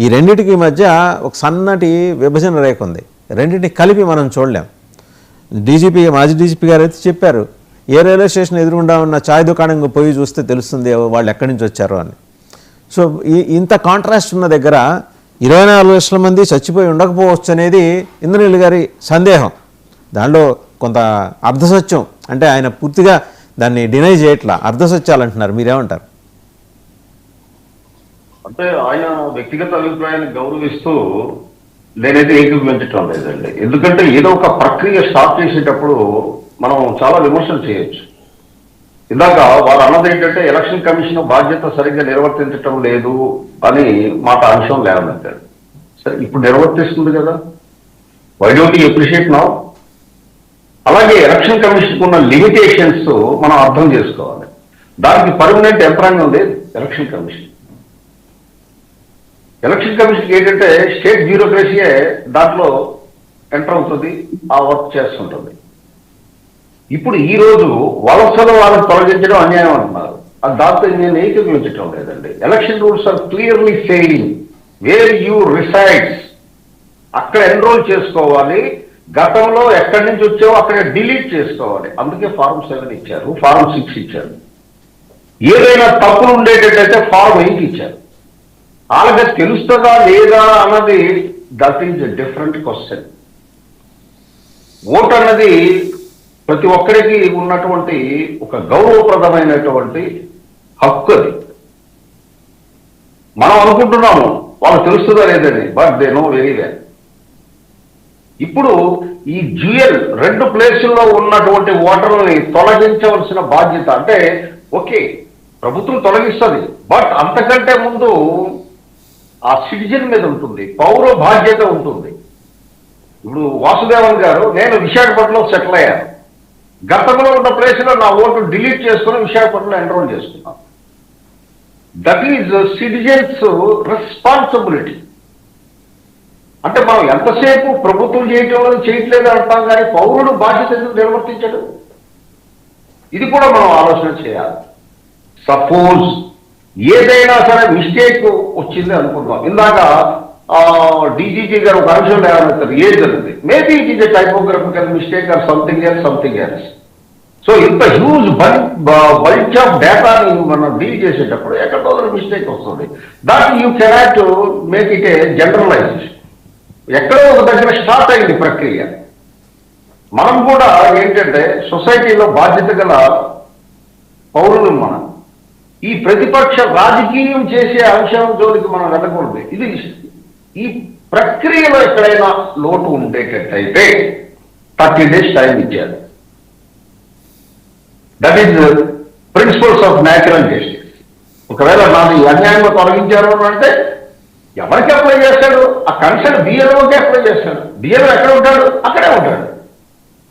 ఈ రెండింటికి మధ్య ఒక సన్నటి విభజన రేఖ ఉంది. రెండింటిని కలిపి మనం చూడలేం. మాజీ డీజీపీ గారు అయితే చెప్పారు, ఏ రైల్వే స్టేషన్ ఎదురుగుండా ఉన్న ఛాయ్ దుకాణం పోయి చూస్తే తెలుస్తుంది వాళ్ళు ఎక్కడి నుంచి వచ్చారో అని. సో ఇంత కాంట్రాస్ట్ ఉన్న దగ్గర 24 లక్షల మంది చచ్చిపోయి ఉండకపోవచ్చు అనేది ఇంద్రనీల్ గారి సందేహం. దానిలో కొంత అర్ధసత్యం, అంటే ఆయన పూర్తిగా దాన్ని డినై చేయట్లా, అర్ధసత్యాలు అంటున్నారు. మీరేమంటారు? అంటే ఆయన వ్యక్తిగత అభిప్రాయాన్ని గౌరవిస్తూ నేనైతే ఏకీభవించటం లేదండి. ఎందుకంటే ఏదో ఒక ప్రక్రియ స్టార్ట్ చేసేటప్పుడు మనం చాలా విమర్శలు చేయొచ్చు. ఇందాక వారు అన్నది ఏంటంటే ఎలక్షన్ కమిషన్ బాధ్యత సరిగ్గా నిర్వర్తించటం లేదు అని మాట అంశం లేవనెత్తారు. సరే, ఇప్పుడు నిర్వర్తిస్తుంది కదా, why don't you appreciate now? అలాగే ఎలక్షన్ కమిషన్ ఉన్న లిమిటేషన్స్ మనం అర్థం చేసుకోవాలి. దానికి పర్మనెంట్ యంత్రాంగం లేదు ఎలక్షన్ కమిషన్. ఎలక్షన్ కమిషన్కి ఏంటంటే స్టేట్ బ్యూరోక్రసీయే దాంట్లో ఎంటర్ అవుతుంది, ఆ వర్క్ చేస్తుంటుంది. ఇప్పుడు ఈ రోజు వలసలు వాళ్ళని తొలగించడం అన్యాయం అంటున్నారు. దాంతో నేను ఏకీభవించడం లేదండి. Election rules are clearly saying where you resides అక్కడ ఎన్రోల్ చేసుకోవాలి. గతంలో ఎక్కడి నుంచి వచ్చావో అక్కడ డిలీట్ చేసుకోవాలి. అందుకే ఫారం 7 ఇచ్చారు, ఫారం 6 ఇచ్చారు. ఏదైనా తప్పులు ఉండేటట్టయితే ఫారం 8 ఇచ్చారు. అలాగే తెలుస్తుందా లేదా అన్నది that is a different question. Vote అన్నది ప్రతి ఒక్కరికి ఉన్నటువంటి ఒక గౌరవప్రదమైనటువంటి హక్కు. అది మనం అనుకుంటున్నాము వాళ్ళు తెలుస్తుందా లేదని, but they know very well. ఇప్పుడు ఈ డ్యూయల్ 2 ప్లేసుల్లో ఉన్నటువంటి ఓటర్లని తొలగించవలసిన బాధ్యత, అంటే ఓకే ప్రభుత్వం తొలగిస్తుంది, బట్ అంతకంటే ముందు ఆ సిటిజన్ మీద ఉంటుంది, పౌర బాధ్యత ఉంటుంది. ఇప్పుడు వాసుదేవన్ గారు, నేను విశాఖపట్నంలో సెటిల్ అయ్యాను. గతంలో ఉన్న ప్లేస్లో నా ఓటు డిలీట్ చేసుకుని విశాఖపట్నంలో ఎన్రోల్ చేసుకున్నాను. That is citizens responsibility. అంటే మనం ఎంతసేపు ప్రభుత్వం చేయట్లేదు అంటాం, కానీ పౌరుడు బాధ్యత ఎందుకు నిర్వర్తించడు? ఇది కూడా మనం ఆలోచన చేయాలి. సపోజ్ ఏదైనా సరే మిస్టేక్ వచ్చింది అనుకుందాం. ఇందాక డీజీపీ గారు ఒక అంశం లేవనెత్తారు, ఏజ్ అనేది maybe it is a typographical mistake or something else. So ఇంత హ్యూజ్ బల్క్ ఆఫ్ డేటాని మనం డీల్ చేసేటప్పుడు ఎక్కడో మిస్టేక్ వస్తుంది. That you cannot make it a generalization. ఎక్కడో ఒక దగ్గర స్టార్ట్ అయింది ప్రక్రియ. మనం కూడా ఏంటంటే సొసైటీలో బాధ్యత గల పౌరులు మనం. ఈ ప్రతిపక్ష రాజకీయం చేసే అంశం జోలికి మనం వెళ్ళకూడదు. ఇది ఈ ప్రక్రియలో ఎక్కడైనా లోటు ఉండేటట్టయితే 30 days టైం ఇచ్చారు. That is principles of natural justice. ఒకవేళ నాది అన్యాయంగా తొలగించారు అంటే ఎవరికి అప్లై చేస్తాడు? ఆ కన్సర్న్ బిఎల్ఓకి అప్లై చేస్తాడు. బిఎల్ఓ ఎక్కడ ఉంటాడు? అక్కడే ఉంటాడు.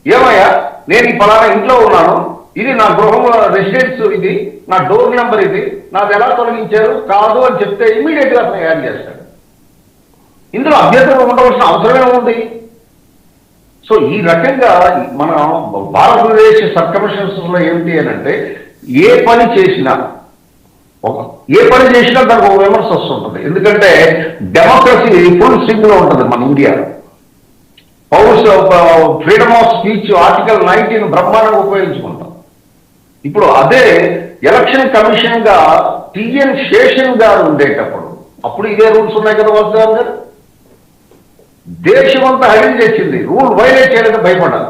ఏమయ్యా, నేను ఈ ఫలానా ఇంట్లో ఉన్నాను, ఇది నా గృహం రెసిడెన్స్, ఇది నా డోర్ నెంబర్, ఇది నాది ఎలా తొలగించారు కాదు అని చెప్తే ఇమీడియట్ గా అతను యాడ్ చేస్తాడు. ఇందులో అభ్యంతరం ఉండవలసిన అవసరమే ఉంది. సో ఈ రకంగా మన భారతదేశ సర్కమిస్టెన్సెస్ లో ఏమిటి అని అంటే ఏ పని చేసినా దానికి ఒక విమర్శ వస్తుంటుంది. ఎందుకంటే డెమోక్రసీ ఫుల్ స్వింగ్ లో ఉంటుంది మన ఇండియాలో. ఫ్రీడమ్ ఆఫ్ స్పీచ్ ఆర్టికల్ 19 బ్రహ్మాండంగా ఉపయోగించుకుంటాం. ఇప్పుడు అదే ఎలక్షన్ కమిషన్ గా టిఎన్ శేషన్ గారు ఉండేటప్పుడు అప్పుడు ఇదే రూల్స్ ఉన్నాయి కదా వాసుదేవన్ గారు. దేశమంతా హైలైట్ చేసింది, రూల్ వైలేట్ చేయడానికి భయపడాలి.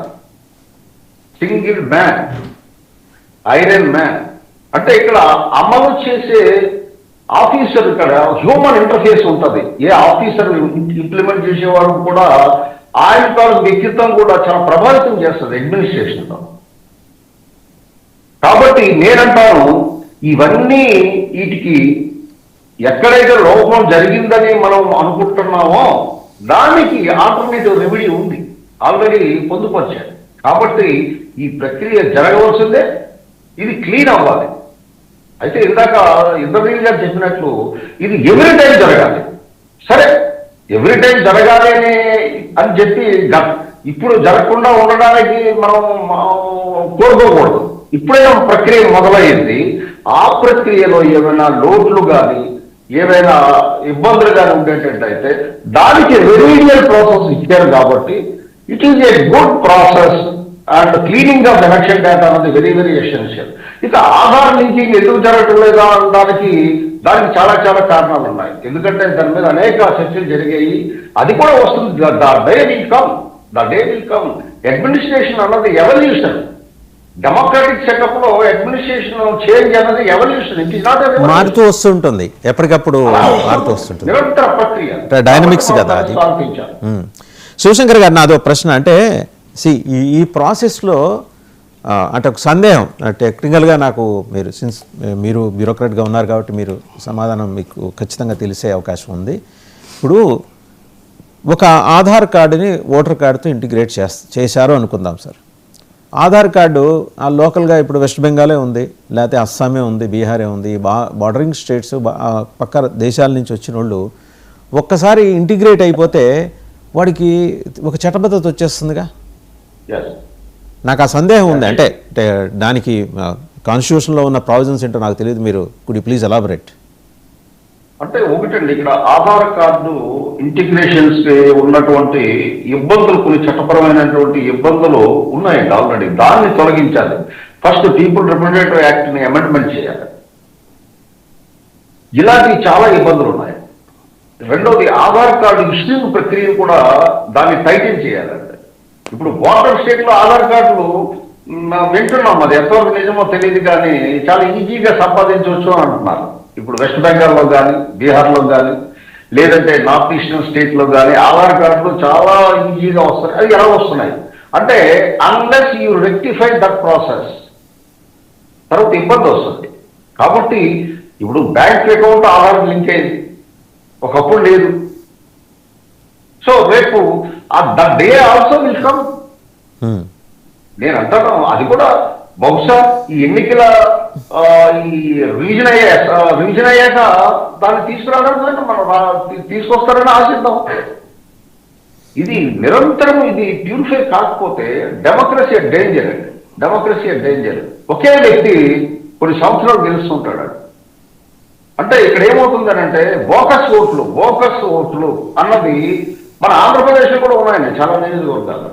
Single man, iron man. అంటే ఇక్కడ అమలు చేసే ఆఫీసర్, ఇక్కడ హ్యూమన్ ఇంటర్ఫేస్ ఉంటుంది. ఏ ఆఫీసర్ ఇంప్లిమెంట్ చేసేవాడు కూడా ఆయన తాలూకు వ్యక్తిత్వం కూడా చాలా ప్రభావితం చేస్తుంది అడ్మినిస్ట్రేషన్లో. కాబట్టి నేనంటాను ఇవన్నీ వీటికి ఎక్కడైతే లోపం జరిగిందని మనం అనుకుంటున్నామో దానికి ఆల్టర్నేటివ్ రెమెడీ ఉంది, ఆల్రెడీ పొందుపరిచారు. కాబట్టి ఈ ప్రక్రియ జరగవలసిందే, ఇది క్లీన్ అవ్వాలి. అయితే ఇందాక ఇంద్రనీల్ గారు చెప్పినట్లు ఇది ఎవ్రీ టైం జరగాలి. సరే, ఎవ్రీ టైం జరగాలి అని చెప్పి ఇప్పుడు జరగకుండా ఉండడానికి మనం కోరుకోకూడదు. ఇప్పుడే ప్రక్రియ మొదలైంది. ఆ ప్రక్రియలో ఏమైనా లోట్లు కానీ ఏవైనా ఇబ్బందులు కానీ ఉండేటట్టయితే దానికి రెమీడియల్ ప్రాసెస్ ఇచ్చారు కాబట్టి it is a good process and cleaning of election data అనేది వెరీ వెరీ ఎసెన్షియల్. ఇక ఆధార్ లింకింగ్ ఎందుకు జరగటం లేదా అనడానికి దానికి చాలా చాలా కారణాలు ఉన్నాయి. ఎందుకంటే దాని మీద అనేక చర్చలు జరిగాయి. అది కూడా వస్తుంది. The day will come. Administration అన్నది ఎవల్యూషన్. డెమోక్రాటిక్ సెటప్ లో అడ్మినిస్ట్రేషన్ చేంజ్ అన్నది ఎవల్యూషన్. ఇట్ ఇస్ నాట్ మారుతూ వస్తుంటుంది, ఎప్పటికప్పుడు మారుతూ వస్తుంటుంది, నిరంతర ప్రక్రియ, డైనమిక్స్ కదా అది. శివశంకర్ గారు, నాదో ప్రశ్న. అంటే ఈ ప్రాసెస్లో అంటే ఒక సందేహం, టెక్నికల్గా నాకు మీరు బ్యూరోక్రాట్గా ఉన్నారు కాబట్టి మీరు సమాధానం మీకు ఖచ్చితంగా తెలిసే అవకాశం ఉంది. ఇప్పుడు ఒక ఆధార్ కార్డుని ఓటర్ కార్డుతో ఇంటిగ్రేట్ చేశారు అనుకుందాం సార్. ఆధార్ కార్డు లోకల్గా ఇప్పుడు వెస్ట్ బెంగాలే ఉంది, లేకపోతే అస్సామే ఉంది, బీహారే ఉంది, బార్డరింగ్ స్టేట్స్ పక్క దేశాల నుంచి వచ్చిన వాళ్ళు ఒక్కసారి ఇంటిగ్రేట్ అయిపోతే వాడికి ఒక చట్టబద్ధత వచ్చేస్తుందిగా. నాకు ఆ సందేహం ఉంది. అంటే దానికి కాన్స్టిట్యూషన్లో ఉన్న ప్రావిజన్స్ ఏంటో నాకు తెలియదు, మీరు కుడ్ యూ ప్లీజ్ ఎలాబరేట్. అంటే ఒకటండి, ఇక్కడ ఆధార్ కార్డు ఇంటిగ్రేషన్స్ ఉన్నటువంటి ఇబ్బందులు, కొన్ని చట్టపరమైనటువంటి ఇబ్బందులు ఉన్నాయండి ఆల్రెడీ. దాన్ని తొలగించాలి. ఫస్ట్ పీపుల్ రిప్రజెంటేటివ్ యాక్ట్ ని అమెండ్మెంట్ చేయాలి. ఇలాంటి చాలా ఇబ్బందులు ఉన్నాయి. రెండోది, ఆధార్ కార్డు ఇష్యూయింగ్ ప్రక్రియను కూడా దాన్ని టైటిల్ చేయాలండి. ఇప్పుడు బోర్డర్ స్టేట్ లో ఆధార్ కార్డులు వింటున్నాం, అది ఎంతవరకు నిజమో తెలియదు, కానీ చాలా ఈజీగా సంపాదించవచ్చు అని అంటున్నారు. ఇప్పుడు వెస్ట్ బెంగాల్లో కానీ, బీహార్లో కానీ, లేదంటే నార్త్ ఈస్టర్న్ స్టేట్లో కానీ ఆధార్ కార్డులు చాలా ఈజీగా వస్తున్నాయి. అది ఎలా వస్తున్నాయి అంటే, unless you rectify that process, తర్వాత ఇబ్బంది వస్తుంది. కాబట్టి ఇప్పుడు బ్యాంక్ అకౌంట్ ఆధార్ లింక్ అయింది, ఒకప్పుడు లేదు. సో రేపు the day also will come. నేను అంటాను, అది కూడా బహుశా ఈ ఎన్నికల ఈ రివిజన్ అయ్యాక దాన్ని తీసుకురావడానికి మనం తీసుకొస్తారని ఆశిద్దాం. ఇది నిరంతరం ఇది ప్యూరిఫై కాకపోతే డెమోక్రసీ డేంజర్ అండి. Democracy danger. ఒకే వ్యక్తి కొన్ని సంవత్సరాలు గెలుస్తుంటాడు. అంటే ఇక్కడ ఏమవుతుందని అంటే బోకస్ ఓట్లు అన్నది మన ఆంధ్రప్రదేశ్లో కూడా ఉన్నాయండి చాలా నియోజకవర్గాలు.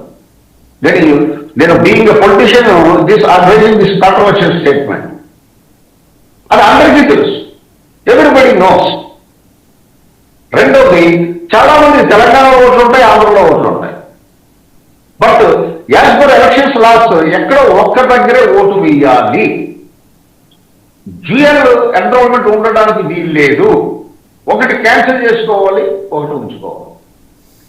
నేను being a politician this controversial statement. అది అందరికీ తెలుసు, ఎవ్రీబడి నోస్. రెండోది, చాలా మంది తెలంగాణలో ఓట్లు ఉంటాయి, ఆంధ్రలో ఓట్లు ఉంటాయి. But as per elections laws ఎక్కడో ఒక్క దగ్గరే ఓటు వేయాలి. డ్యూయల్ ఎన్రోల్మెంట్ ఉండడానికి వీలు లేదు. ఒకటి క్యాన్సిల్ చేసుకోవాలి, ఒకటి ఉంచుకోవాలి.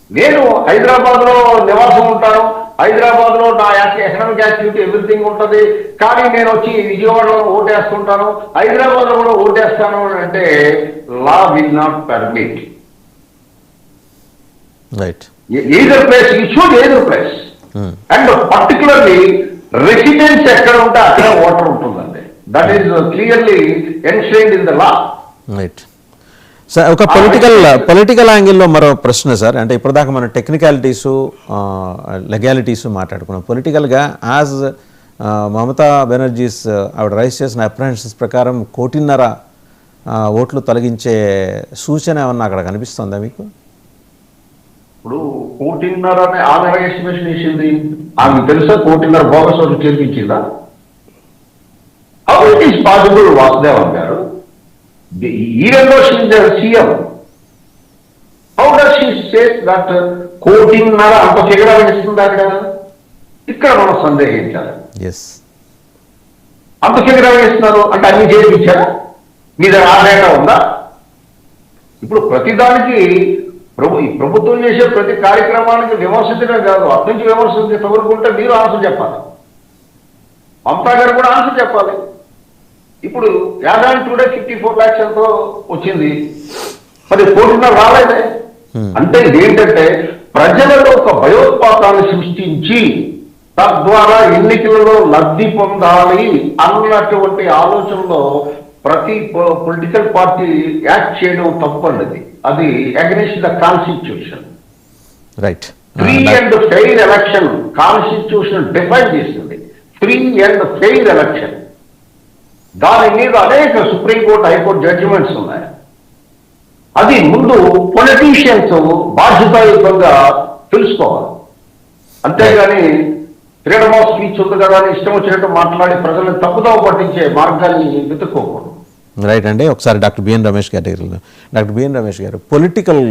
నేను హైదరాబాద్ లో నివాసం ఉంటాను, హైదరాబాద్ లో నా ఎకనామిక్ యాక్టివిటీ ఎవ్రీథింగ్ ఉంటుంది, కానీ నేను వచ్చి విజయవాడలో ఓటేస్తుంటాను, హైదరాబాద్ లో కూడా ఓటేస్తాను అంటే law will not permit. Right. Either place you should either place. And particularly residence ఎక్కడ ఉంటే అక్కడ ఓటర్ ఉంటుందండి. That is clearly enshrined in the law. Right. Sir, ఒక పొలిటికల్ యాంగిల్లో మరో ప్రశ్న సార్. అంటే ఇప్పటిదాకా మనం టెక్నికాలిటీసు లెగాలిటీసు మాట్లాడుకున్నాం. పొలిటికల్గా యాజ్ మమతా బెనర్జీస్ ఆవిడ రైజ్ చేసిన అప్రహెన్షన్స్ ప్రకారం 1.5 ఓట్లు తొలగించే సూచన ఏమన్నా అక్కడ కనిపిస్తుందా మీకు? ఇప్పుడు 1.5 ఆధార ఎస్టిమేషన్ ఇచ్చింది, ఆమెకు తెలుసా 1.5 బోగస్ ఓట్లు చేర్పించిందా? How it is possible Vasudevan గారు? Even though she is the CM, how does she say that 1.5 అంత ఫిగర్ ఇస్తుందా? ఇక్కడ మనం సందేహించాలి. అంత ఫిగర్ ఇస్తున్నారు అంటే అన్ని చేయించారా? మీ దగ్గర ఆ డేటా ఉందా? ఇప్పుడు ప్రతిదానికి ప్రభుత్వం చేసే ప్రతి కార్యక్రమానికి విమర్శించడం కాదు, అటు నుంచి విమర్శించి తగులుకుంటే మీరు ఆన్సర్ చెప్పాలి, మమతా గారు కూడా ఆన్సర్ చెప్పాలి. ఇప్పుడు యాదాని టుడే 54 lakhs ఎంతో వచ్చింది, మరి 1.5 రాలేదే. అంటే ఇదేంటంటే ప్రజలలో ఒక భయోత్పాతాన్ని సృష్టించి తద్వారా ఎన్నికలలో లబ్ధి పొందాలి అన్నటువంటి ఆలోచనలో ప్రతి పొలిటికల్ పార్టీ యాక్ట్ చేయడం తప్పండి. అది against the constitution. Right. Free and fair election constitution define చేస్తుంది. ఫ్రీ అండ్ ఫెయిర్ ఎలక్షన్, దాని మీద అనేక సుప్రీంకోర్టు హైకోర్టు జడ్జిమెంట్స్ ఉన్నాయి. అది ముందు పొలిటీషియన్స్ బాధ్యతాయుతంగా తెలుసుకోవాలి. అంతేగాని ఫ్రీడమ్ ఆఫ్ స్పీచ్ ఉంది కదా అని ఇష్టం వచ్చినట్టు మాట్లాడి ప్రజలను తప్పుదోవ పట్టించే మార్గాన్ని వెతుక్కోకూడదు. రైట్ అండి. ఒకసారి డాక్టర్ బిఎన్ రమేష్ గారి దగ్గర డాక్టర్ బిఎన్ రమేష్ గారు పొలిటికల్